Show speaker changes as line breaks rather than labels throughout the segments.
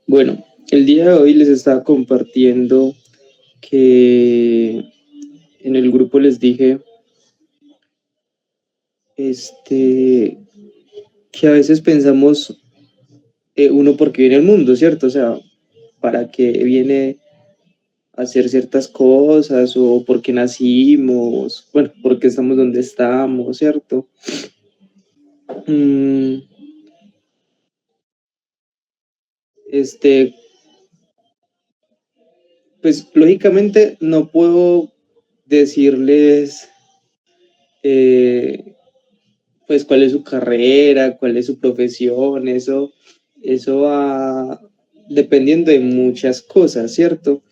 Bueno, el día de hoy les estaba compartiendo que en el grupo les dije que a veces pensamos uno por qué viene al mundo, ¿cierto? O sea, para qué viene a hacer ciertas cosas o por qué nacimos, bueno, por qué estamos donde estamos, ¿cierto? Mm, este, pues lógicamente no puedo decirles eh, pues cuál es su carrera, cuál es su profesión, eso va dependiendo de muchas cosas, ¿cierto?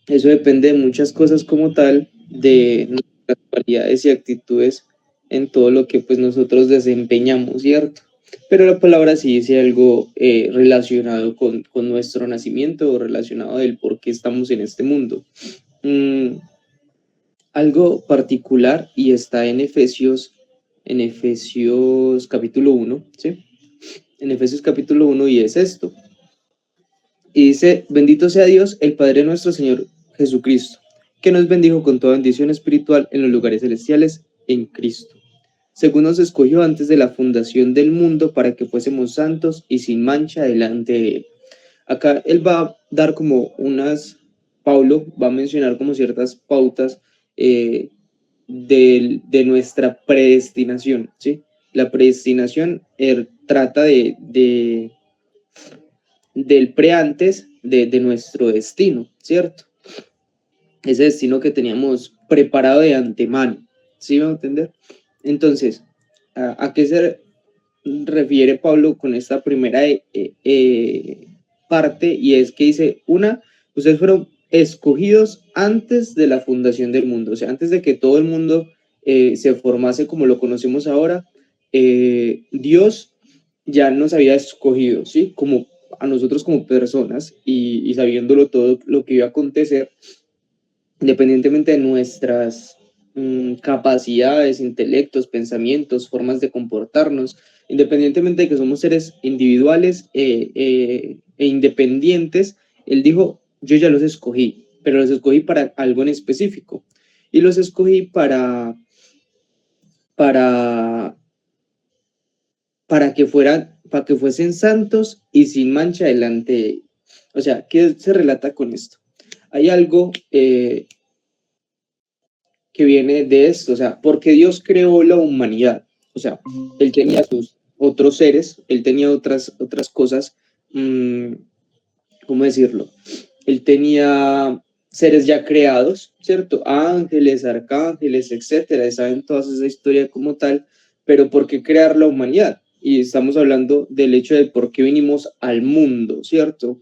Eso depende de muchas cosas como tal, de nuestras cualidades y actitudes en todo lo que pues nosotros desempeñamos, ¿cierto? Pero la palabra sí dice algo relacionado con nuestro nacimiento o relacionado del por qué estamos en este mundo. Mm, algo particular y está en Efesios capítulo 1, ¿sí? En Efesios capítulo 1 y es esto. Y dice, bendito sea Dios, el Padre de nuestro Señor Jesucristo, que nos bendijo con toda bendición espiritual en los lugares celestiales en Cristo, según nos escogió antes de la fundación del mundo para que fuésemos santos y sin mancha delante de Él. Acá él va a dar como Paulo va a mencionar como ciertas pautas eh, de nuestra predestinación, ¿sí? La predestinación trata del preantes de nuestro destino, ¿cierto? Ese destino que teníamos preparado de antemano, ¿sí van a entender? Entonces, ¿a qué se refiere Pablo con esta primera parte? Y es que dice, ustedes fueron escogidos antes de la fundación del mundo, o sea, antes de que todo el mundo se formase como lo conocemos ahora, Dios ya nos había escogido, ¿sí? Como a nosotros como personas y sabiéndolo todo lo que iba a acontecer, independientemente de nuestras capacidades, intelectos, pensamientos, formas de comportarnos, independientemente de que somos seres individuales e independientes, él dijo, yo ya los escogí, pero los escogí para algo en específico. Y los escogí para, para que fuesen santos y sin mancha delante de él. O sea, ¿qué se relata con esto? Hay algo que viene de esto, o sea, porque Dios creó la humanidad, o sea, Él tenía sus otros seres, Él tenía otras cosas, ¿cómo decirlo? Él tenía seres ya creados, ¿cierto? Ángeles, arcángeles, etcétera, saben toda esa historia como tal, pero ¿por qué crear la humanidad? Y estamos hablando del hecho de por qué vinimos al mundo, ¿cierto?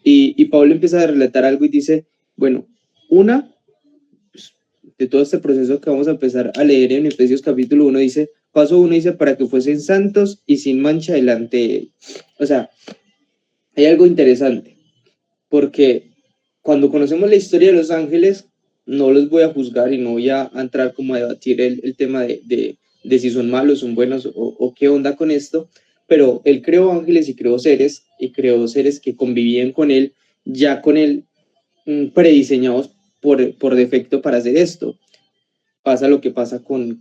Y Pablo empieza a relatar algo y dice, bueno, una, de todo este proceso que vamos a empezar a leer en Efesios capítulo 1, dice, paso 1 dice, para que fuesen santos y sin mancha delante de él. O sea, hay algo interesante, porque cuando conocemos la historia de los ángeles, no los voy a juzgar y no voy a entrar como a debatir el tema de si son malos, son buenos o qué onda con esto, pero él creó ángeles y creó seres que convivían con él, ya con él prediseñados por defecto para hacer esto. Pasa lo que pasa con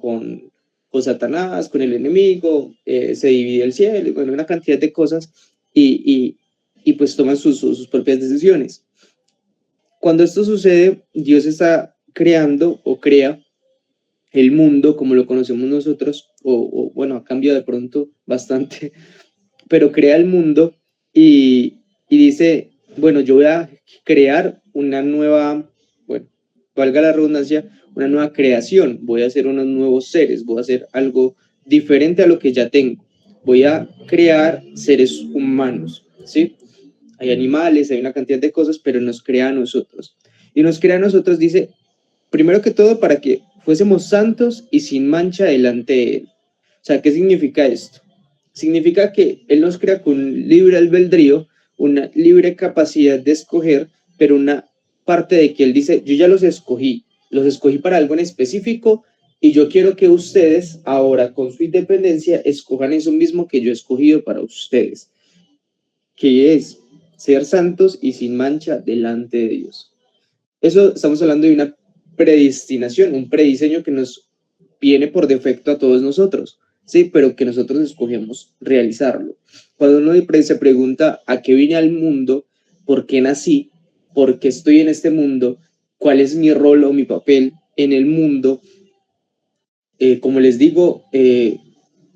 Satanás, con el enemigo, se divide el cielo, bueno, una cantidad de cosas y pues toman sus propias decisiones. Cuando esto sucede, Dios está creando o crea el mundo como lo conocemos nosotros, bueno, ha cambiado de pronto bastante, pero crea el mundo y dice, bueno, yo voy a crear una nueva, bueno, valga la redundancia, una nueva creación, voy a hacer unos nuevos seres, voy a hacer algo diferente a lo que ya tengo, voy a crear seres humanos, ¿sí? Hay animales, hay una cantidad de cosas, pero nos crea a nosotros. Y nos crea a nosotros, dice, primero que todo, para que fuésemos santos y sin mancha delante de Él. O sea, ¿qué significa esto? Significa que Él nos crea con libre albedrío, una libre capacidad de escoger, pero una parte de que Él dice, yo ya los escogí para algo en específico y yo quiero que ustedes ahora con su independencia escojan eso mismo que yo he escogido para ustedes, que es ser santos y sin mancha delante de Dios. Eso estamos hablando de una predestinación, un prediseño que nos viene por defecto a todos nosotros, ¿sí? Pero que nosotros escogemos realizarlo. Cuando uno se pregunta a qué vine al mundo, por qué nací, por qué estoy en este mundo, cuál es mi rol o mi papel en el mundo, como les digo,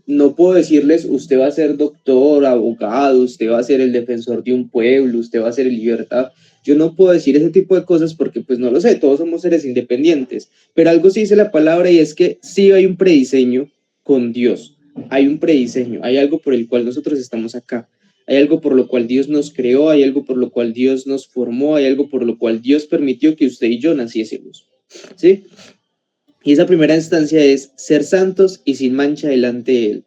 no puedo decirles, usted va a ser doctor, abogado, usted va a ser el defensor de un pueblo, usted va a ser el libertad. Yo no puedo decir ese tipo de cosas porque pues no lo sé, todos somos seres independientes, pero algo sí dice la palabra y es que sí hay un prediseño con Dios, hay un prediseño, hay algo por el cual nosotros estamos acá, hay algo por lo cual Dios nos creó, hay algo por lo cual Dios nos formó, hay algo por lo cual Dios permitió que usted y yo naciésemos, ¿sí? Y esa primera instancia es ser santos y sin mancha delante de Él.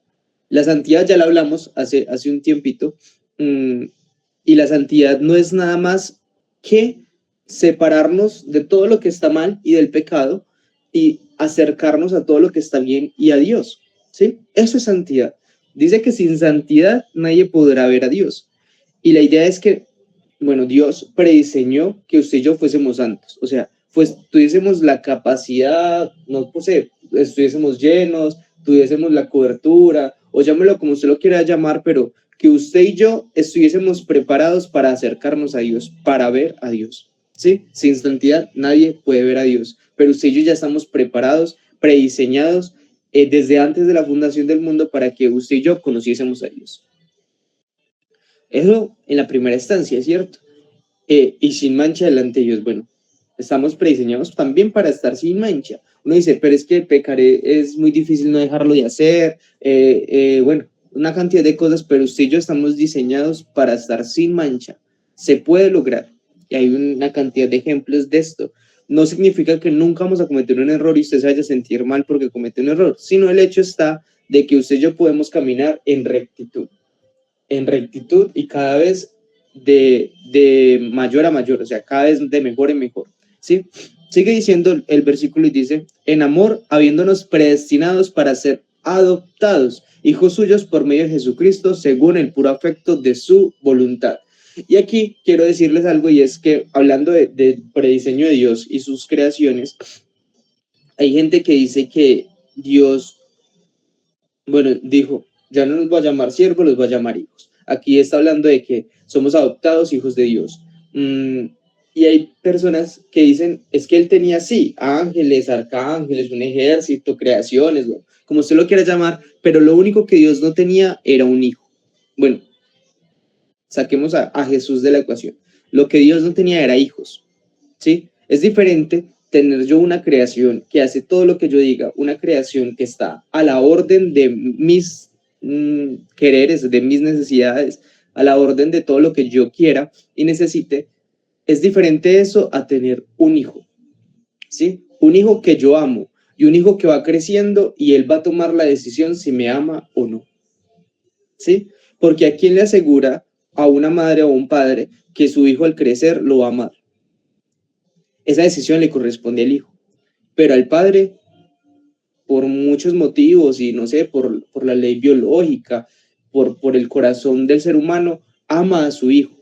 La santidad ya la hablamos hace un tiempito, y la santidad no es nada más que separarnos de todo lo que está mal y del pecado y acercarnos a todo lo que está bien y a Dios, ¿sí? Eso es santidad. Dice que sin santidad nadie podrá ver a Dios. Y la idea es que, bueno, Dios prediseñó que usted y yo fuésemos santos. O sea, pues tuviésemos la capacidad, no sé, estuviésemos llenos, tuviésemos la cobertura, o llámelo como usted lo quiera llamar, pero que usted y yo estuviésemos preparados para acercarnos a Dios, para ver a Dios. ¿Sí? Sin santidad nadie puede ver a Dios, pero usted y yo ya estamos preparados, prediseñados desde antes de la fundación del mundo para que usted y yo conociésemos a Dios. Eso en la primera instancia, ¿cierto? Y sin mancha delante de Dios. Bueno, estamos prediseñados también para estar sin mancha. Uno dice, pero es que pecaré, es muy difícil no dejarlo de hacer. Bueno, una cantidad de cosas, pero usted y yo estamos diseñados para estar sin mancha. Se puede lograr. Y hay una cantidad de ejemplos de esto. No significa que nunca vamos a cometer un error y usted se vaya a sentir mal porque comete un error, sino el hecho está de que usted y yo podemos caminar en rectitud y cada vez de mayor a mayor, o sea, cada vez de mejor en mejor, ¿sí? Sigue diciendo el versículo y dice, en amor, habiéndonos predestinados para ser adoptados, hijos suyos por medio de Jesucristo, según el puro afecto de su voluntad. Y aquí quiero decirles algo y es que hablando de prediseño de Dios y sus creaciones, hay gente que dice que Dios, bueno, dijo, ya no nos va a llamar siervos, los va a llamar hijos. Aquí está hablando de que somos adoptados hijos de Dios. Y hay personas que dicen, es que él tenía sí, ángeles, arcángeles, un ejército, creaciones, bueno, como usted lo quiera llamar, pero lo único que Dios no tenía era un hijo. Bueno, saquemos a Jesús de la ecuación. Lo que Dios no tenía era hijos, ¿sí? Es diferente tener yo una creación que hace todo lo que yo diga, una creación que está a la orden de mis quereres, de mis necesidades, a la orden de todo lo que yo quiera y necesite. Es diferente eso a tener un hijo, ¿sí? Un hijo que yo amo y un hijo que va creciendo y él va a tomar la decisión si me ama o no, ¿sí? Porque ¿a quién le asegura a una madre o un padre que su hijo al crecer lo va a amar? Esa decisión le corresponde al hijo, pero al padre, por muchos motivos y no sé, por la ley biológica, por el corazón del ser humano, ama a su hijo.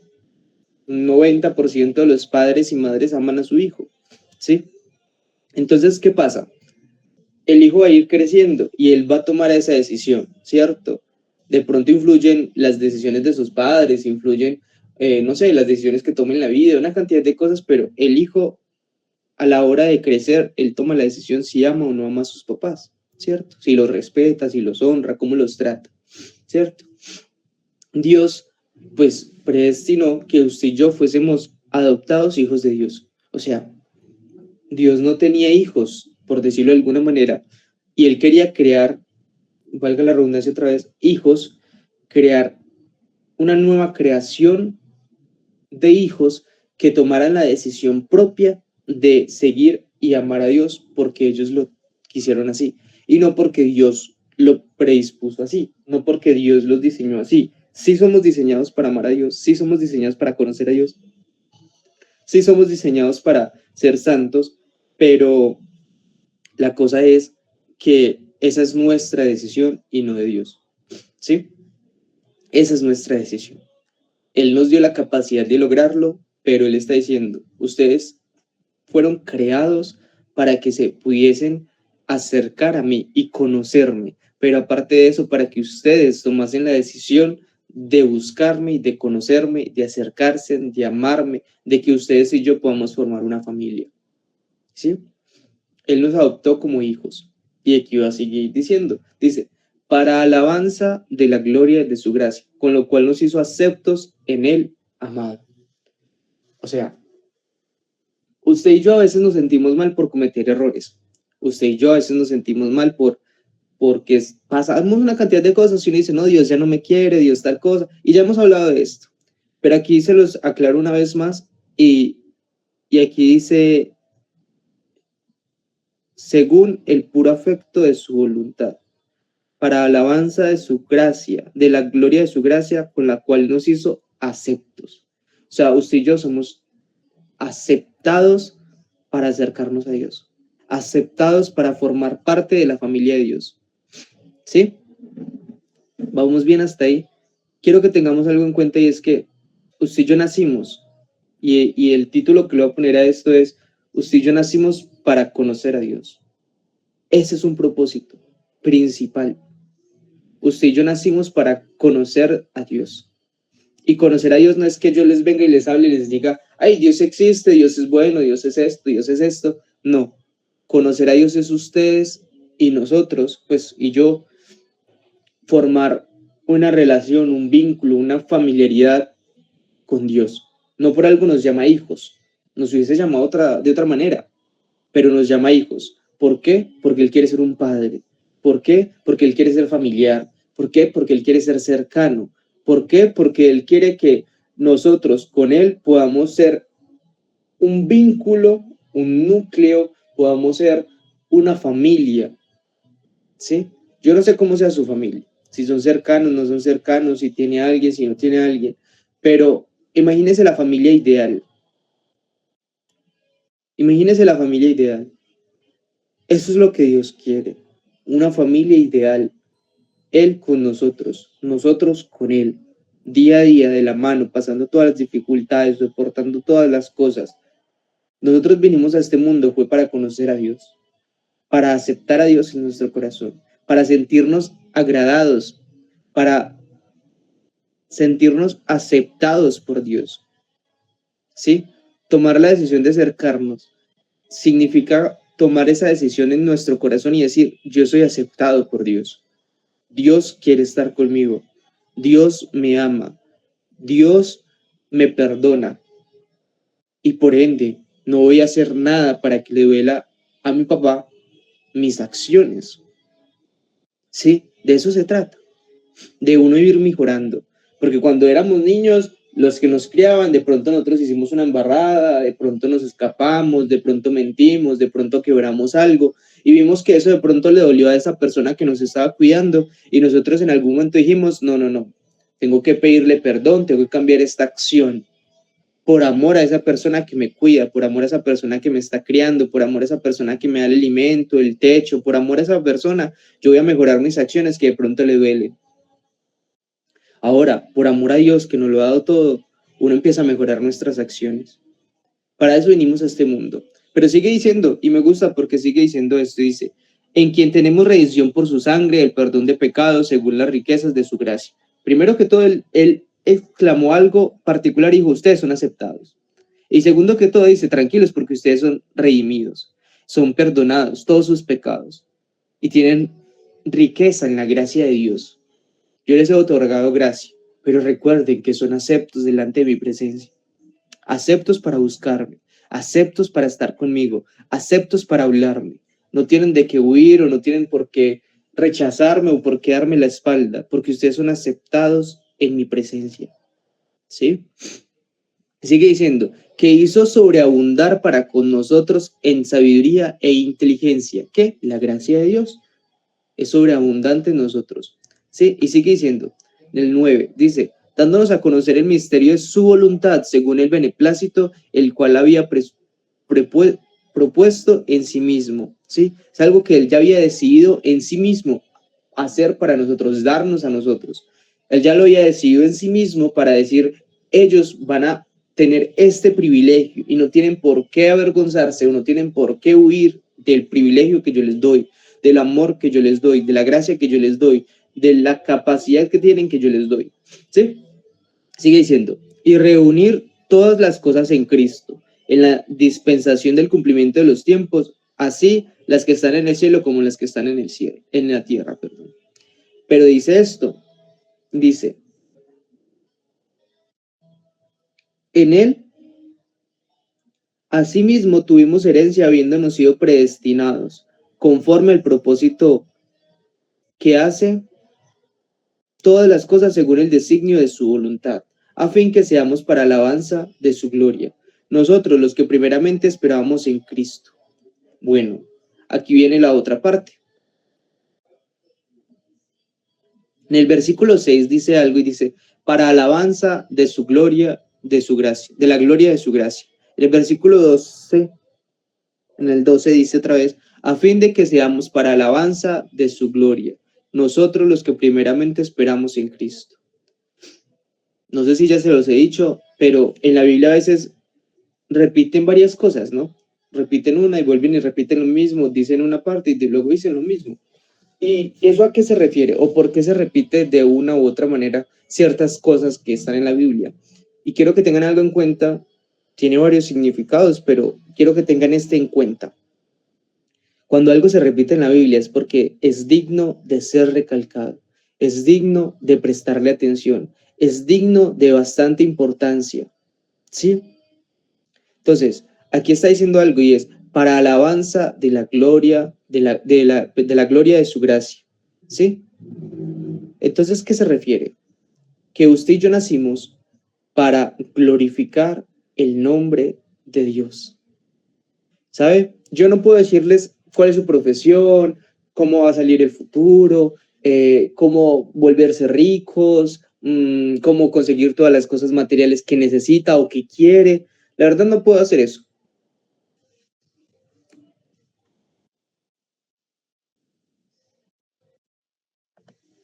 Un 90% de los padres y madres aman a su hijo, ¿sí? Entonces, ¿qué pasa? El hijo va a ir creciendo y él va a tomar esa decisión, ¿cierto? De pronto influyen las decisiones de sus padres, influyen, no sé, las decisiones que tomen en la vida, una cantidad de cosas, pero el hijo a la hora de crecer, él toma la decisión si ama o no ama a sus papás, ¿cierto? Si los respeta, si los honra, cómo los trata, ¿cierto? Dios, pues, predestinó que usted y yo fuésemos adoptados hijos de Dios. O sea, Dios no tenía hijos, por decirlo de alguna manera, y él quería crear, valga la redundancia otra vez, hijos, crear una nueva creación de hijos que tomaran la decisión propia de seguir y amar a Dios porque ellos lo quisieron así y no porque Dios lo predispuso así, no porque Dios los diseñó así. Sí somos diseñados para amar a Dios, sí somos diseñados para conocer a Dios, sí somos diseñados para ser santos, pero la cosa es que esa es nuestra decisión y no de Dios, ¿sí? Esa es nuestra decisión. Él nos dio la capacidad de lograrlo, pero Él está diciendo, ustedes fueron creados para que se pudiesen acercar a mí y conocerme, pero aparte de eso, para que ustedes tomasen la decisión de buscarme y de conocerme, de acercarse, de amarme, de que ustedes y yo podamos formar una familia. ¿Sí? Él nos adoptó como hijos. Y aquí va a seguir diciendo, dice, para alabanza de la gloria de su gracia, con lo cual nos hizo aceptos en él, amado. O sea, usted y yo a veces nos sentimos mal por cometer errores. Usted y yo a veces nos sentimos mal porque pasamos una cantidad de cosas y uno dice, no, Dios ya no me quiere, Dios tal cosa. Y ya hemos hablado de esto. Pero aquí se los aclaro una vez más y aquí dice, según el puro afecto de su voluntad, para alabanza de su gracia, de la gloria de su gracia, con la cual nos hizo aceptos. O sea, usted y yo somos aceptados para acercarnos a Dios, aceptados para formar parte de la familia de Dios. ¿Sí? Vamos bien hasta ahí. Quiero que tengamos algo en cuenta y es que usted y yo nacimos, y el título que le voy a poner a esto es, usted y yo nacimos para conocer a Dios. Ese es un propósito principal. Usted y yo nacimos para conocer a Dios. Y conocer a Dios no es que yo les venga y les hable y les diga, ay, Dios existe, Dios es bueno, Dios es esto, Dios es esto. No, conocer a Dios es ustedes y nosotros, pues, y yo, formar una relación, un vínculo, una familiaridad con Dios. No por algo nos llama hijos, nos hubiese llamado de otra manera, pero nos llama hijos. ¿Por qué? Porque Él quiere ser un padre. ¿Por qué? Porque Él quiere ser familiar. ¿Por qué? Porque Él quiere ser cercano. ¿Por qué? Porque Él quiere que nosotros con Él podamos ser un vínculo, un núcleo, podamos ser una familia. ¿Sí? Yo no sé cómo sea su familia, si son cercanos, no son cercanos, si tiene a alguien, si no tiene a alguien, pero imagínese la familia ideal. Imagínese la familia ideal. Eso es lo que Dios quiere, una familia ideal. Él con nosotros, nosotros con Él, día a día de la mano, pasando todas las dificultades, soportando todas las cosas. Nosotros vinimos a este mundo fue para conocer a Dios, para aceptar a Dios en nuestro corazón, para sentirnos agradados, para sentirnos aceptados por Dios. ¿Sí? Tomar la decisión de acercarnos significa tomar esa decisión en nuestro corazón y decir, yo soy aceptado por Dios. Dios quiere estar conmigo. Dios me ama. Dios me perdona. Y por ende, no voy a hacer nada para que le duela a mi papá mis acciones. Sí, de eso se trata. De uno ir mejorando. Porque cuando éramos niños, los que nos criaban, de pronto nosotros hicimos una embarrada, de pronto nos escapamos, de pronto mentimos, de pronto quebramos algo y vimos que eso de pronto le dolió a esa persona que nos estaba cuidando y nosotros en algún momento dijimos, no, tengo que pedirle perdón, tengo que cambiar esta acción por amor a esa persona que me cuida, por amor a esa persona que me está criando, por amor a esa persona que me da el alimento, el techo, por amor a esa persona, yo voy a mejorar mis acciones que de pronto le duelen. Ahora, por amor a Dios que nos lo ha dado todo, uno empieza a mejorar nuestras acciones. Para eso venimos a este mundo. Pero sigue diciendo, y me gusta porque sigue diciendo esto, dice, en quien tenemos redención por su sangre, el perdón de pecados, según las riquezas de su gracia. Primero que todo, él exclamó algo particular y dijo, ustedes son aceptados. Y segundo que todo, dice, tranquilos porque ustedes son redimidos, son perdonados todos sus pecados y tienen riqueza en la gracia de Dios. Yo les he otorgado gracia, pero recuerden que son aceptos delante de mi presencia. Aceptos para buscarme, aceptos para estar conmigo, aceptos para hablarme. No tienen de qué huir o no tienen por qué rechazarme o por qué darme la espalda, porque ustedes son aceptados en mi presencia. ¿Sí? Sigue diciendo, que hizo sobreabundar para con nosotros en sabiduría e inteligencia. ¿Qué? La gracia de Dios es sobreabundante en nosotros. ¿Sí? Y sigue diciendo, en el 9, dice, dándonos a conocer el misterio de su voluntad, según el beneplácito, el cual había propuesto en sí mismo. ¿Sí? Es algo que él ya había decidido en sí mismo hacer para nosotros, darnos a nosotros. Él ya lo había decidido en sí mismo para decir, ellos van a tener este privilegio y no tienen por qué avergonzarse o no tienen por qué huir del privilegio que yo les doy, del amor que yo les doy, de la gracia que yo les doy, de la capacidad que tienen que yo les doy. ¿Sí? Sigue diciendo, y reunir todas las cosas en Cristo, en la dispensación del cumplimiento de los tiempos, así las que están en el cielo como las que están en el cielo, en la tierra, perdón. Pero dice esto, dice, en él, asimismo tuvimos herencia habiéndonos sido predestinados, conforme al propósito que hace todas las cosas según el designio de su voluntad, a fin que seamos para alabanza de su gloria, nosotros los que primeramente esperábamos en Cristo. Bueno, aquí viene la otra parte. En el versículo 6 dice algo y dice, para alabanza de su gloria, de su gracia, de la gloria de su gracia. En el versículo 12, en el 12 dice otra vez, a fin de que seamos para alabanza de su gloria, nosotros los que primeramente esperamos en Cristo. No sé si ya se los he dicho, pero en la Biblia a veces repiten varias cosas, ¿no? Repiten una y vuelven y repiten lo mismo, dicen una parte y luego dicen lo mismo. ¿Y eso a qué se refiere? ¿O por qué se repite de una u otra manera ciertas cosas que están en la Biblia? Y quiero que tengan algo en cuenta, tiene varios significados, pero quiero que tengan este en cuenta. Cuando algo se repite en la Biblia es porque es digno de ser recalcado, es digno de prestarle atención, es digno de bastante importancia, ¿sí? Entonces, aquí está diciendo algo y es para alabanza de la gloria, de la gloria de su gracia, ¿sí? Entonces, ¿qué se refiere? Que usted y yo nacimos para glorificar el nombre de Dios. ¿Sabe? Yo no puedo decirles cuál es su profesión, cómo va a salir el futuro, cómo volverse ricos, cómo conseguir todas las cosas materiales que necesita o que quiere. La verdad no puedo hacer eso.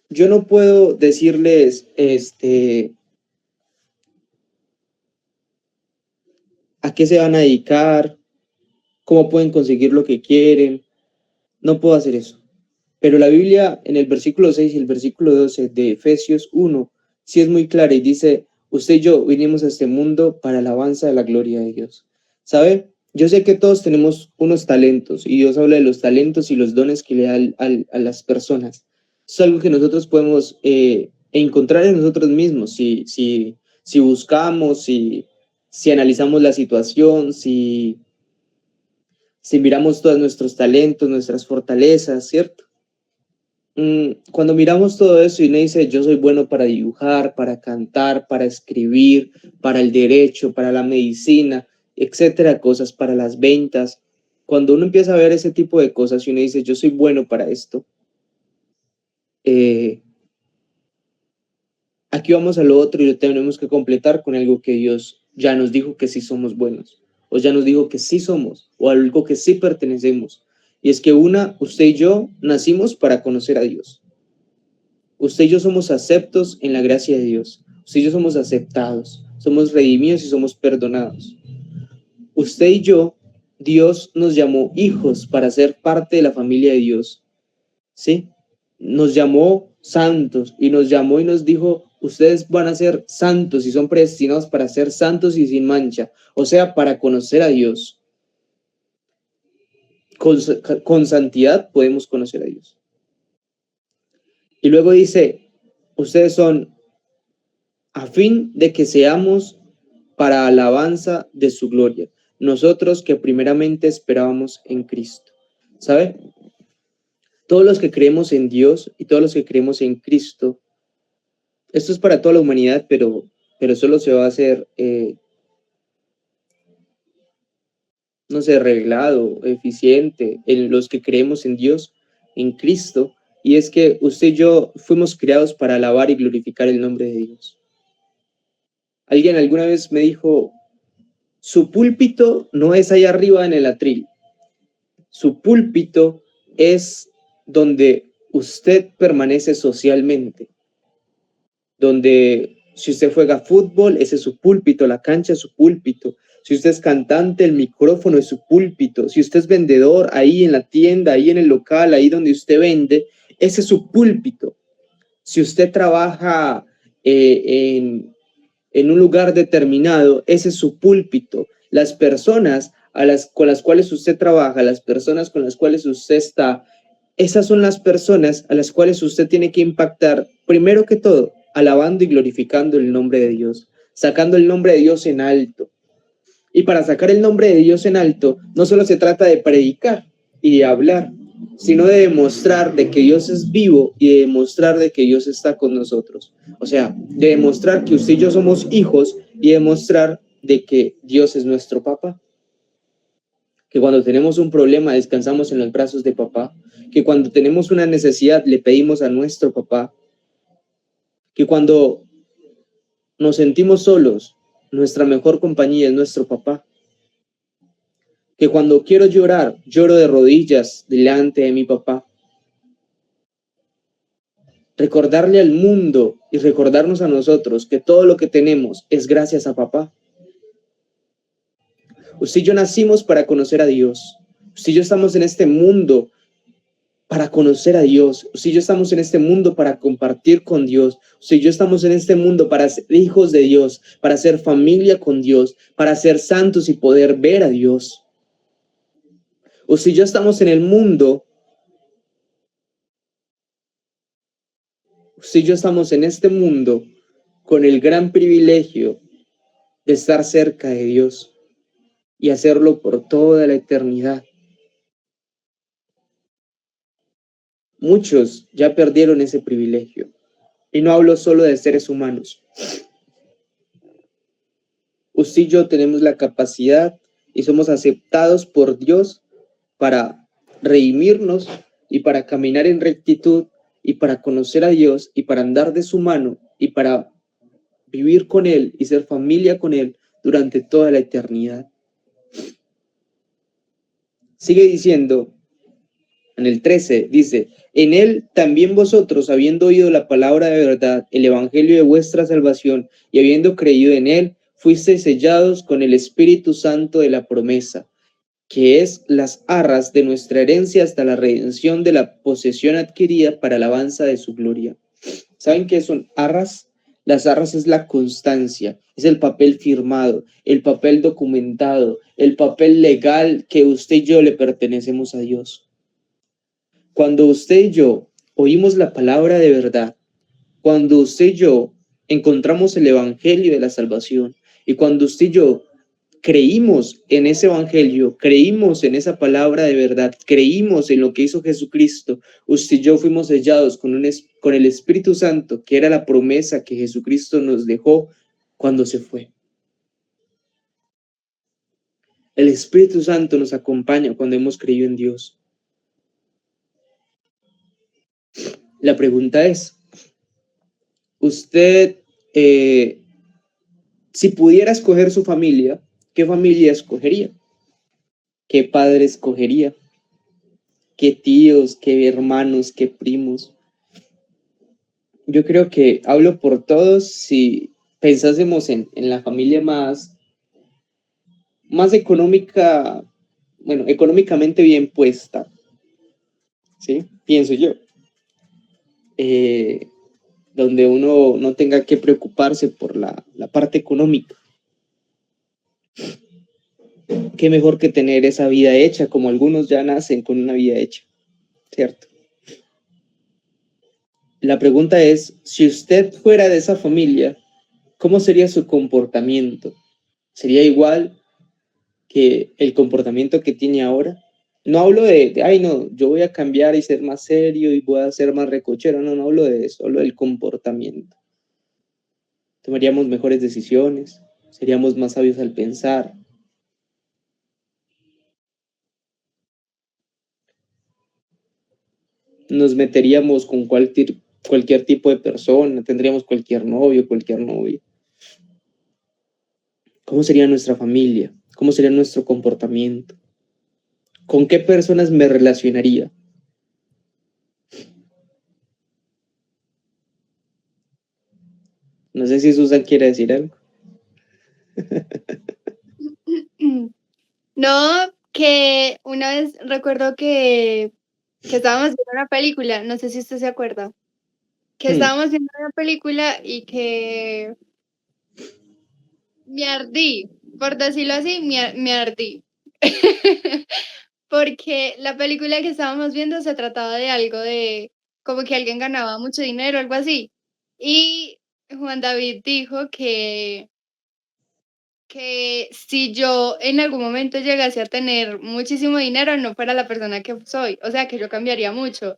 Yo no puedo decirles, a qué se van a dedicar, cómo pueden conseguir lo que quieren. No puedo hacer eso. Pero la Biblia en el versículo 6 y el versículo 12 de Efesios 1 sí es muy clara y dice, usted y yo vinimos a este mundo para alabanza de la gloria de Dios. ¿Sabe? Yo sé que todos tenemos unos talentos y Dios habla de los talentos y los dones que le da a las personas. Es algo que nosotros podemos encontrar en nosotros mismos si buscamos, si analizamos la situación, si miramos todos nuestros talentos, nuestras fortalezas, ¿cierto? Cuando miramos todo eso y uno dice, yo soy bueno para dibujar, para cantar, para escribir, para el derecho, para la medicina, etcétera, cosas, para las ventas. Cuando uno empieza a ver ese tipo de cosas y uno dice, yo soy bueno para esto, eh, aquí vamos a lo otro y lo tenemos que completar con algo que Dios ya nos dijo que sí somos buenos, o ya nos dijo que sí somos, o algo que sí pertenecemos. Y es que usted y yo nacimos para conocer a Dios. Usted y yo somos aceptos en la gracia de Dios. Usted y yo somos aceptados, somos redimidos y somos perdonados. Usted y yo, Dios nos llamó hijos para ser parte de la familia de Dios, ¿sí? Nos llamó santos y nos llamó y nos dijo, ustedes van a ser santos y son predestinados para ser santos y sin mancha, o sea, para conocer a Dios. Con santidad podemos conocer a Dios. Y luego dice, ustedes son a fin de que seamos para alabanza de su gloria, nosotros que primeramente esperábamos en Cristo. ¿Sabe? Todos los que creemos en Dios y todos los que creemos en Cristo, esto es para toda la humanidad, pero solo se va a hacer, no sé, reglado, eficiente en los que creemos en Dios, en Cristo, y es que usted y yo fuimos creados para alabar y glorificar el nombre de Dios. Alguien alguna vez me dijo, su púlpito no es allá arriba en el atril, su púlpito es donde usted permanece socialmente, donde Si usted juega fútbol, ese es su púlpito, la cancha es su púlpito. Si usted es cantante, el micrófono es su púlpito. Si usted es vendedor, ahí en la tienda, ahí en el local, ahí donde usted vende, ese es su púlpito. Si usted trabaja en un lugar determinado, ese es su púlpito. Las personas con las cuales usted trabaja, las personas con las cuales usted está, esas son las personas a las cuales usted tiene que impactar, primero que todo, alabando y glorificando el nombre de Dios, sacando el nombre de Dios en alto. Y para sacar el nombre de Dios en alto, no solo se trata de predicar y de hablar, sino de demostrar de que Dios es vivo y de demostrar de que Dios está con nosotros. O sea, de demostrar que usted y yo somos hijos y demostrar de que Dios es nuestro papá. Que cuando tenemos un problema descansamos en los brazos de papá. Que cuando tenemos una necesidad le pedimos a nuestro papá. Que cuando nos sentimos solos, nuestra mejor compañía es nuestro papá. Que cuando quiero llorar, lloro de rodillas delante de mi papá. Recordarle al mundo y recordarnos a nosotros que todo lo que tenemos es gracias a papá. Usted y yo nacimos para conocer a Dios. Usted y yo estamos en este mundo para conocer a Dios. Usted y yo estamos en este mundo para compartir con Dios. Usted y yo estamos en este mundo para ser hijos de Dios, para ser familia con Dios, para ser santos y poder ver a Dios. Usted y yo estamos en el mundo. Usted y yo estamos en este mundo con el gran privilegio de estar cerca de Dios y hacerlo por toda la eternidad. Muchos ya perdieron ese privilegio. Y no hablo solo de seres humanos. Usted y yo tenemos la capacidad y somos aceptados por Dios para redimirnos y para caminar en rectitud y para conocer a Dios y para andar de su mano y para vivir con Él y ser familia con Él durante toda la eternidad. Sigue diciendo, en el 13, dice, en Él también vosotros, habiendo oído la palabra de verdad, el evangelio de vuestra salvación, y habiendo creído en Él, fuisteis sellados con el Espíritu Santo de la promesa, que es las arras de nuestra herencia hasta la redención de la posesión adquirida para alabanza de su gloria. ¿Saben qué son arras? Las arras es la constancia, es el papel firmado, el papel documentado, el papel legal que usted y yo le pertenecemos a Dios. Cuando usted y yo oímos la palabra de verdad, cuando usted y yo encontramos el evangelio de la salvación y cuando usted y yo creímos en ese evangelio, creímos en esa palabra de verdad, creímos en lo que hizo Jesucristo, usted y yo fuimos sellados con el Espíritu Santo, que era la promesa que Jesucristo nos dejó cuando se fue. El Espíritu Santo nos acompaña cuando hemos creído en Dios. La pregunta es, usted, si pudiera escoger su familia, ¿qué familia escogería? ¿Qué padre escogería? ¿Qué tíos, qué hermanos, qué primos? Yo creo que hablo por todos si pensásemos en la familia más económica, bueno, económicamente bien puesta, ¿sí? Pienso yo. Eh, donde uno no tenga que preocuparse por la parte económica. Qué mejor que tener esa vida hecha, como algunos ya nacen con una vida hecha, ¿cierto? La pregunta es, si usted fuera de esa familia, ¿cómo sería su comportamiento? ¿Sería igual que el comportamiento que tiene ahora? No hablo ay no, yo voy a cambiar y ser más serio y voy a ser más recochero, no hablo de eso, hablo del comportamiento. Tomaríamos mejores decisiones, seríamos más sabios al pensar. Nos meteríamos con cualquier tipo de persona, tendríamos cualquier novio, cualquier novia. ¿Cómo sería nuestra familia? ¿Cómo sería nuestro comportamiento? ¿Con qué personas me relacionaría? No sé si Susan quiere decir algo.
No, que una vez recuerdo que estábamos viendo una película, no sé si usted se acuerda, que
Hmm.
estábamos viendo una película y que me ardí, por decirlo así, me ardí. Porque la película que estábamos viendo se trataba de algo de como que alguien ganaba mucho dinero, algo así. Y Juan David dijo que si yo en algún momento llegase a tener muchísimo dinero, no fuera la persona que soy, o sea, que yo cambiaría mucho.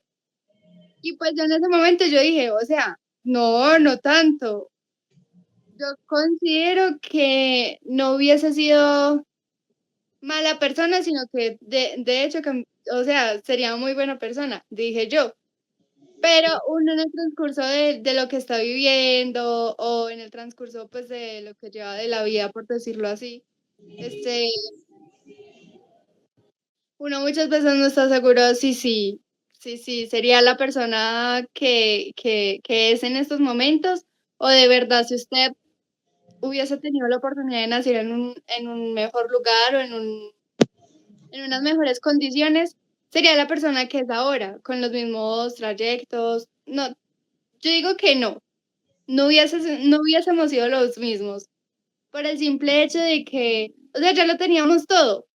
Y pues yo en ese momento yo dije, o sea, no, no tanto. Yo considero que no hubiese sido mala persona, sino que de hecho, o sea, sería muy buena persona, dije yo. Pero uno en el transcurso de lo que está viviendo o en el transcurso pues de lo que lleva de la vida, por decirlo así, este, uno muchas veces no está seguro si sería la persona que es en estos momentos o de verdad si usted hubiese tenido la oportunidad de nacer en un mejor lugar o en unas mejores condiciones, sería la persona que es ahora, con los mismos trayectos. No, yo digo que no, no hubiésemos sido los mismos, por el simple hecho de que, o sea, ya lo teníamos todo,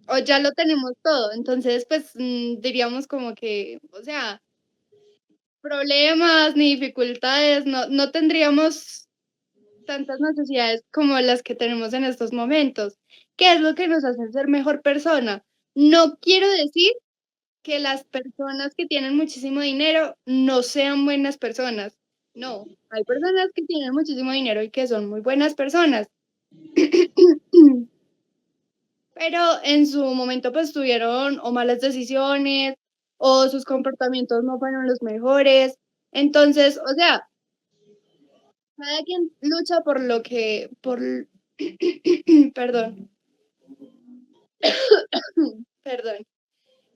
o ya lo tenemos todo, entonces, pues, diríamos como que, o sea, problemas ni dificultades, no tendríamos tantas necesidades como las que tenemos en estos momentos. ¿Qué es lo que nos hace ser mejor persona? No quiero decir que las personas que tienen muchísimo dinero no sean buenas personas. No, hay personas que tienen muchísimo dinero y que son muy buenas personas. Pero en su momento pues tuvieron o malas decisiones o sus comportamientos no fueron los mejores. Entonces, o sea, cada quien lucha por lo que, perdón, perdón.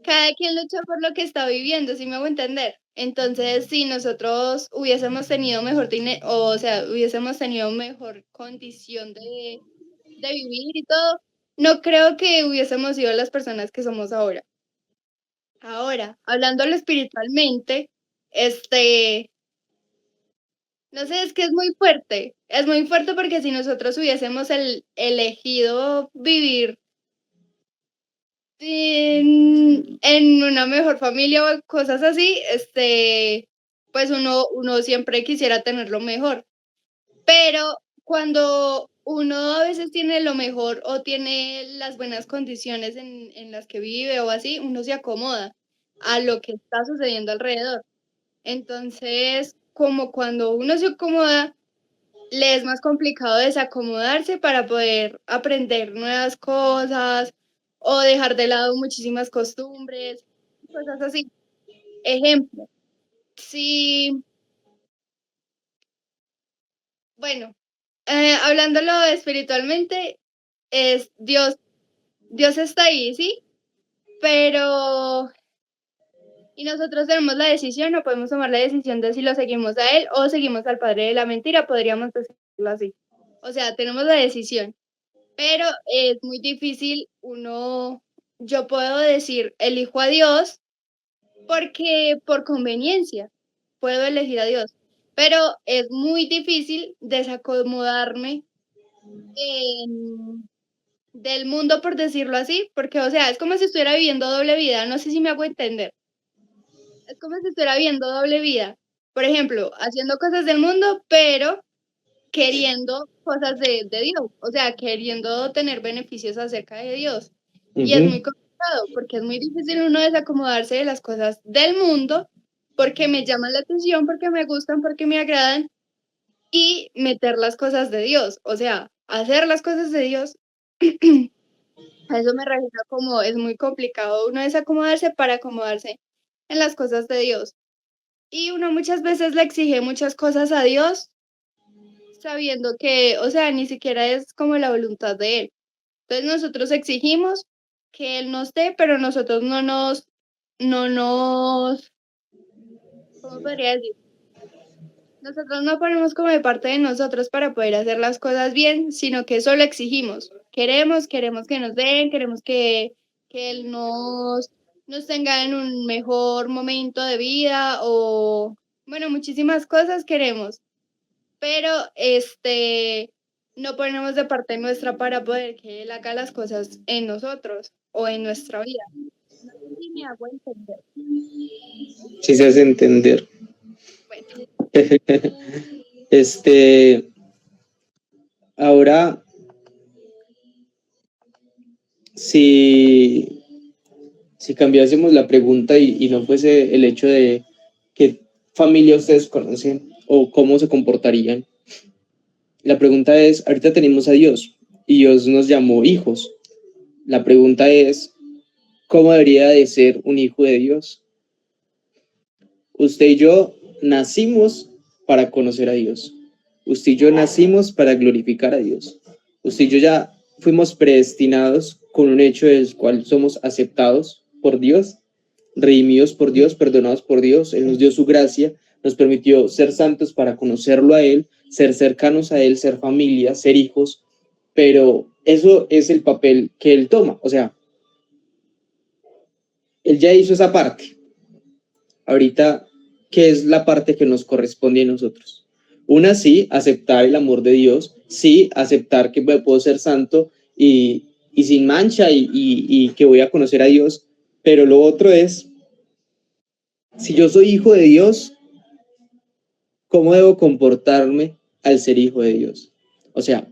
Cada quien lucha por lo que está viviendo, ¿sí me hago entender? Entonces, si nosotros hubiésemos tenido mejor dinero, o sea, hubiésemos tenido mejor condición de vivir y todo, no creo que hubiésemos sido las personas que somos ahora. Ahora, hablándolo espiritualmente, este, no sé, es que es muy fuerte porque si nosotros hubiésemos elegido vivir en una mejor familia o cosas así, pues uno siempre quisiera tener lo mejor. Pero cuando uno a veces tiene lo mejor o tiene las buenas condiciones en las que vive o así, uno se acomoda a lo que está sucediendo alrededor. Entonces, como cuando uno se acomoda, le es más complicado desacomodarse para poder aprender nuevas cosas o dejar de lado muchísimas costumbres, cosas así. Ejemplo, si, bueno, hablándolo espiritualmente, es Dios está ahí, ¿sí? Pero, y nosotros tenemos la decisión, no podemos tomar la decisión de si lo seguimos a él o seguimos al padre de la mentira, podríamos decirlo así. O sea, tenemos la decisión. Pero es muy difícil yo puedo decir, elijo a Dios porque por conveniencia puedo elegir a Dios, pero es muy difícil desacomodarme del mundo, por decirlo así, porque, o sea, es como si estuviera viviendo doble vida, no sé si me hago entender, es como si estuviera viviendo doble vida, por ejemplo, haciendo cosas del mundo, pero queriendo cosas de Dios, o sea, queriendo tener beneficios acerca de Dios. Y es muy
Ujú.
complicado porque es muy difícil uno desacomodarse de las cosas del mundo porque me llaman la atención, porque me gustan, porque me agradan y meter las cosas de Dios, o sea, hacer las cosas de Dios. A eso me refiero como es muy complicado uno desacomodarse para acomodarse en las cosas de Dios. Y uno muchas veces le exige muchas cosas a Dios sabiendo que, o sea, ni siquiera es como la voluntad de Él. Entonces nosotros exigimos que Él nos dé, pero nosotros no nos, ¿cómo podría decir? Nosotros no ponemos como de parte de nosotros para poder hacer las cosas bien, sino que solo exigimos. Queremos que nos den, queremos que Él nos tenga en un mejor momento de vida o, bueno, muchísimas cosas queremos, pero no ponemos de parte nuestra para poder que Él haga las cosas en nosotros o en nuestra vida. No sé si me hago entender.
Si se hace entender.
Bueno,
Ahora, si, si cambiásemos la pregunta y no fuese el hecho de qué familia ustedes conocen o cómo se comportarían, la pregunta es, ahorita tenemos a Dios y Dios nos llamó hijos. La pregunta es, ¿cómo debería de ser un hijo de Dios? Usted y yo nacimos para conocer a Dios. Usted y yo nacimos para glorificar a Dios. Usted y yo ya fuimos predestinados con un hecho del cual somos aceptados por Dios, redimidos por Dios, perdonados por Dios. Él nos dio su gracia, nos permitió ser santos para conocerlo a Él, ser cercanos a Él, ser familia, ser hijos, pero eso es el papel que Él toma. O sea, Él ya hizo esa parte. Ahorita, ¿qué es la parte que nos corresponde a nosotros? Una, sí, aceptar el amor de Dios, sí, aceptar que puedo ser santo y sin mancha y que voy a conocer a Dios, pero lo otro es, si yo soy hijo de Dios, ¿cómo debo comportarme al ser hijo de Dios? O sea,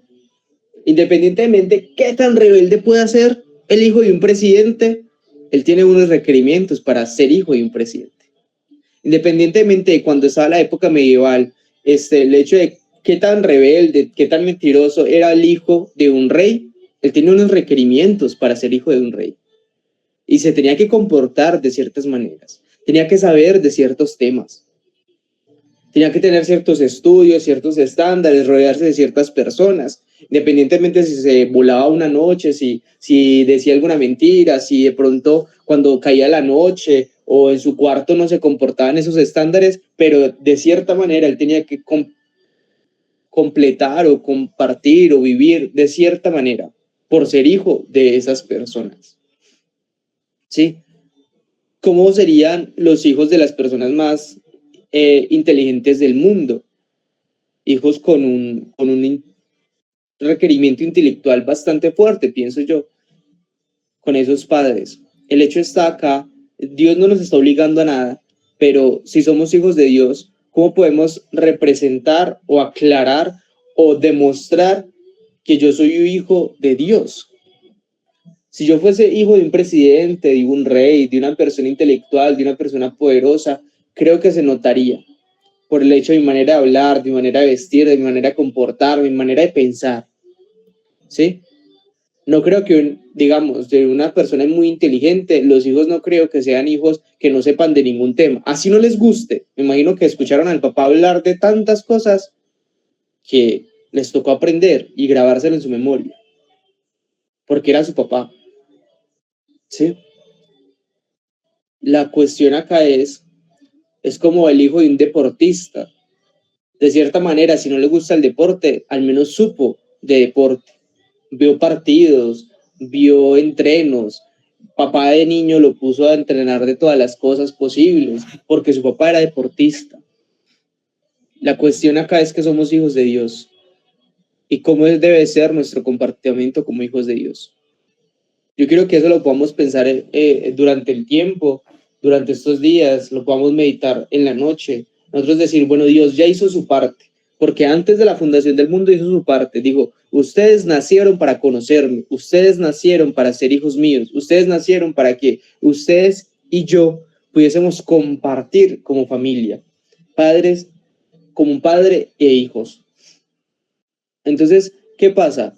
independientemente qué tan rebelde pueda ser el hijo de un presidente, él tiene unos requerimientos para ser hijo de un presidente. Independientemente de cuando estaba la época medieval, el hecho de qué tan rebelde, qué tan mentiroso era el hijo de un rey, él tenía unos requerimientos para ser hijo de un rey. Y se tenía que comportar de ciertas maneras, tenía que saber de ciertos temas, tenía que tener ciertos estudios, ciertos estándares, rodearse de ciertas personas, independientemente si se volaba una noche, si decía alguna mentira, si de pronto cuando caía la noche o en su cuarto no se comportaban esos estándares, pero de cierta manera él tenía que completar o compartir o vivir de cierta manera por ser hijo de esas personas. ¿Sí? ¿Cómo serían los hijos de las personas más inteligentes del mundo? Hijos con un requerimiento intelectual bastante fuerte, pienso yo, con esos padres. El hecho está acá, Dios no nos está obligando a nada, pero si somos hijos de Dios, ¿cómo podemos representar o aclarar o demostrar que yo soy un hijo de Dios? Si yo fuese hijo de un presidente, de un rey, de una persona intelectual, de una persona poderosa, creo que se notaría por el hecho de mi manera de hablar, de mi manera de vestir, de mi manera de comportar, de mi manera de pensar. ¿Sí? No creo que, digamos, de una persona muy inteligente, los hijos no creo que sean hijos que no sepan de ningún tema. Así no les guste. Me imagino que escucharon al papá hablar de tantas cosas que les tocó aprender y grabárselo en su memoria. Porque era su papá. ¿Sí? La cuestión acá es como el hijo de un deportista. De cierta manera, si no le gusta el deporte, al menos supo de deporte. Vio partidos, vio entrenos. Papá de niño lo puso a entrenar de todas las cosas posibles, porque su papá era deportista. La cuestión acá es que somos hijos de Dios y cómo debe ser nuestro comportamiento como hijos de Dios. Yo quiero que eso lo podamos pensar durante el tiempo, durante estos días, lo podamos meditar en la noche. Nosotros decir, bueno, Dios ya hizo su parte, porque antes de la fundación del mundo hizo su parte. Digo, ustedes nacieron para conocerme, ustedes nacieron para ser hijos míos, ustedes nacieron para que ustedes y yo pudiésemos compartir como familia, padres, como un padre e hijos. Entonces, ¿qué pasa?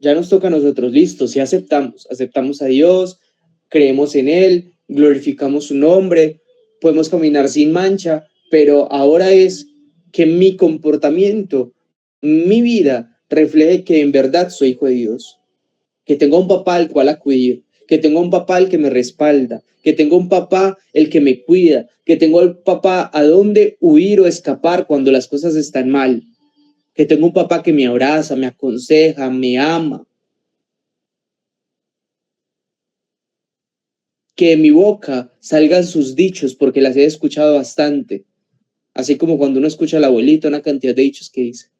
Ya nos toca a nosotros, listo, si aceptamos a Dios, creemos en Él, glorificamos su nombre, podemos caminar sin mancha, pero ahora es que mi comportamiento, mi vida, refleje que en verdad soy hijo de Dios, que tengo un papá al cual acudir, que tengo un papá el que me respalda, que tengo un papá el que me cuida, que tengo al papá a dónde huir o escapar cuando las cosas están mal, que tengo un papá que me abraza, me aconseja, me ama, que de mi boca salgan sus dichos porque las he escuchado bastante, así como cuando uno escucha a la abuelita una cantidad de dichos que dice,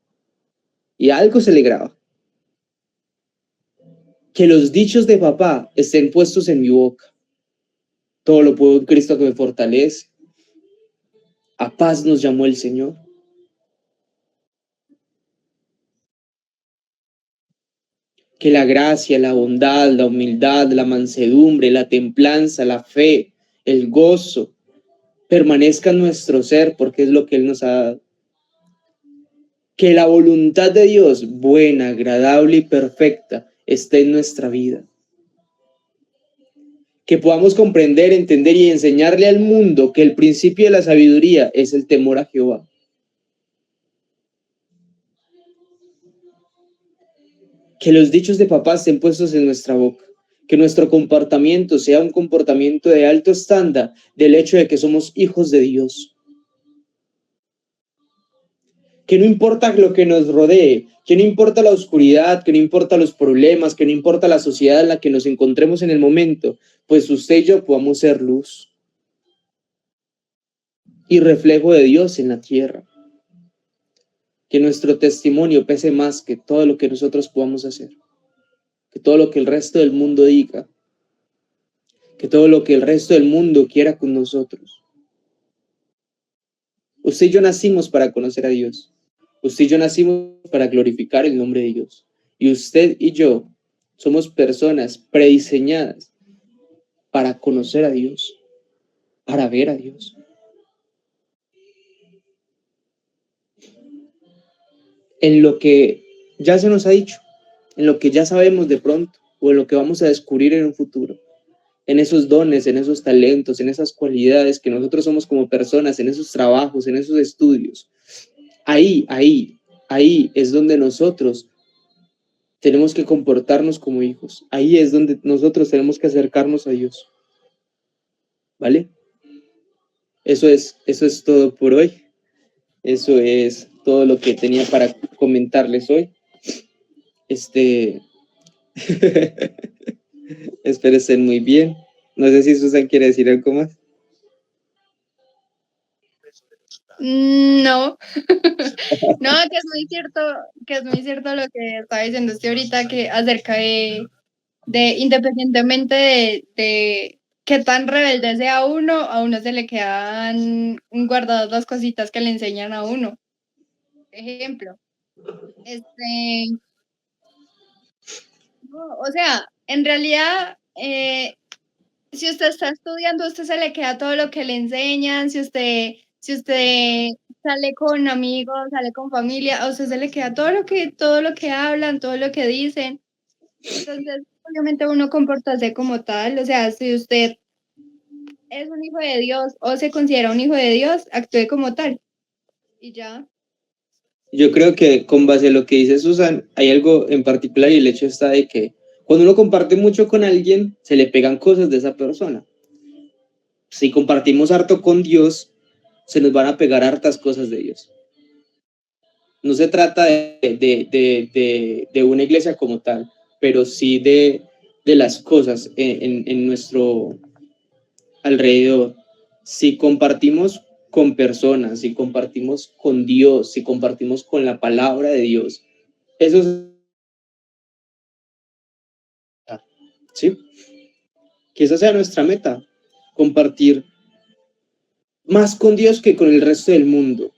y algo se le graba. Que los dichos de papá estén puestos en mi boca. Todo lo puedo en Cristo que me fortalece. A paz nos llamó el Señor. Que la gracia, la bondad, la humildad, la mansedumbre, la templanza, la fe, el gozo, permanezca en nuestro ser porque es lo que Él nos ha dado. Que la voluntad de Dios, buena, agradable y perfecta, esté en nuestra vida. Que podamos comprender, entender y enseñarle al mundo que el principio de la sabiduría es el temor a Jehová. Que los dichos de papá estén puestos en nuestra boca, que nuestro comportamiento sea un comportamiento de alto estándar del hecho de que somos hijos de Dios. Que no importa lo que nos rodee, que no importa la oscuridad, que no importa los problemas, que no importa la sociedad en la que nos encontremos en el momento, pues usted y yo podamos ser luz y reflejo de Dios en la tierra. Que nuestro testimonio pese más que todo lo que nosotros podamos hacer, que todo lo que el resto del mundo diga, que todo lo que el resto del mundo quiera con nosotros. Usted y yo nacimos para conocer a Dios. Usted y yo nacimos para glorificar el nombre de Dios. Y usted y yo somos personas prediseñadas para conocer a Dios, para ver a Dios. En lo que ya se nos ha dicho, en lo que ya sabemos de pronto, o en lo que vamos a descubrir en un futuro, en esos dones, en esos talentos, en esas cualidades que nosotros somos como personas, en esos trabajos, en esos estudios. Ahí es donde nosotros tenemos que comportarnos como hijos. Ahí es donde nosotros tenemos que acercarnos a Dios. ¿Vale? Eso es todo por hoy. Eso es todo lo que tenía para comentarles hoy. Espero estén muy bien. No sé si Susan quiere decir algo más.
No, no, que es muy cierto lo que estaba diciendo usted ahorita, que acerca de independientemente de qué tan rebelde sea uno, a uno se le quedan guardadas las cositas que le enseñan a uno. Ejemplo, no, o sea, en realidad, si usted está estudiando, a usted se le queda todo lo que le enseñan, si usted sale con amigos, sale con familia, a usted se le queda todo lo que hablan, todo lo que dicen. Entonces, obviamente uno comportarse como tal, o sea, si usted es un hijo de Dios o se considera un hijo de Dios, actúe como tal. Y ya.
Yo creo que con base a lo que dice Susan, hay algo en particular y el hecho está de que cuando uno comparte mucho con alguien, se le pegan cosas de esa persona. Si compartimos harto con Dios, se nos van a pegar hartas cosas de Dios. No se trata de una iglesia como tal, pero sí de las cosas en nuestro alrededor. Si compartimos con personas, si compartimos con Dios, si compartimos con la palabra de Dios, eso es, ¿sí? Que esa sea nuestra meta, compartir más con Dios que con el resto del mundo,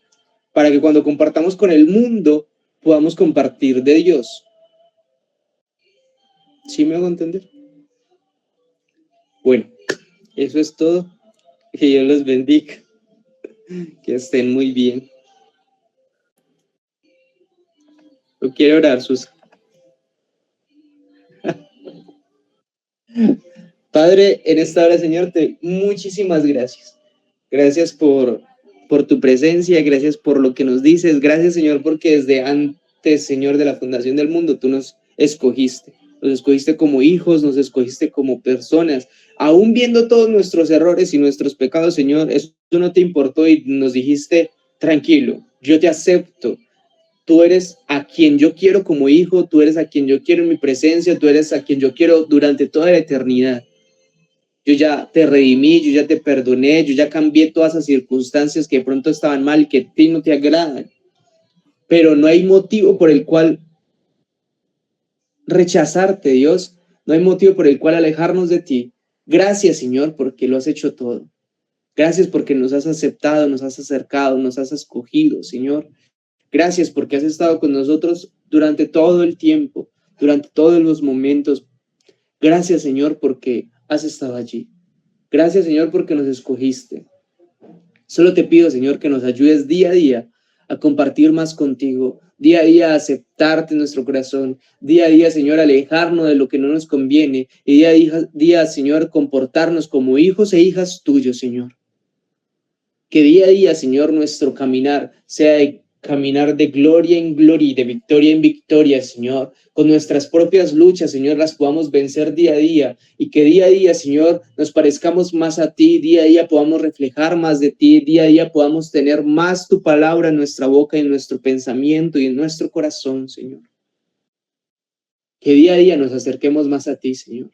para que cuando compartamos con el mundo podamos compartir de Dios. ¿Sí me hago entender? Bueno, eso es todo. Que Dios los bendiga. Que estén muy bien. Yo quiero orar, Sus. Padre, en esta hora, Señor, muchísimas gracias. Gracias por tu presencia, gracias por lo que nos dices. Gracias, Señor, porque desde antes, Señor, de la fundación del mundo, tú nos escogiste. nos escogiste como hijos, nos escogiste como personas. Aún viendo todos nuestros errores y nuestros pecados, Señor, eso no te importó y nos dijiste, tranquilo, yo te acepto. Tú eres a quien yo quiero como hijo, tú eres a quien yo quiero en mi presencia, tú eres a quien yo quiero durante toda la eternidad. Yo ya te redimí, yo ya te perdoné, yo ya cambié todas esas circunstancias que de pronto estaban mal, que a ti no te agradan. Pero no hay motivo por el cual rechazarte, Dios. No hay motivo por el cual alejarnos de ti. Gracias, Señor, porque lo has hecho todo. Gracias porque nos has aceptado, nos has acercado, nos has escogido, Señor. Gracias porque has estado con nosotros durante todo el tiempo, durante todos los momentos. Gracias, Señor, porque has estado allí. Gracias, Señor, porque nos escogiste. Solo te pido, Señor, que nos ayudes día a día a compartir más contigo, día a día a aceptarte en nuestro corazón, día a día, Señor, alejarnos de lo que no nos conviene y día a día, Señor, comportarnos como hijos e hijas tuyos, Señor. Que día a día, Señor, nuestro caminar sea de caminar de gloria en gloria y de victoria en victoria, Señor. Con nuestras propias luchas, Señor, las podamos vencer día a día y que día a día, Señor, nos parezcamos más a ti, día a día podamos reflejar más de ti, día a día podamos tener más tu palabra en nuestra boca, en nuestro pensamiento y en nuestro corazón, Señor. Que día a día nos acerquemos más a ti, Señor,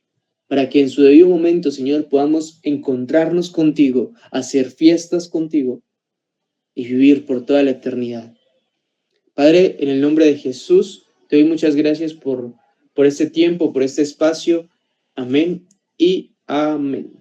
para que en su debido momento, Señor, podamos encontrarnos contigo, hacer fiestas contigo y vivir por toda la eternidad. Padre, en el nombre de Jesús, te doy muchas gracias por este tiempo, por este espacio. Amén y amén.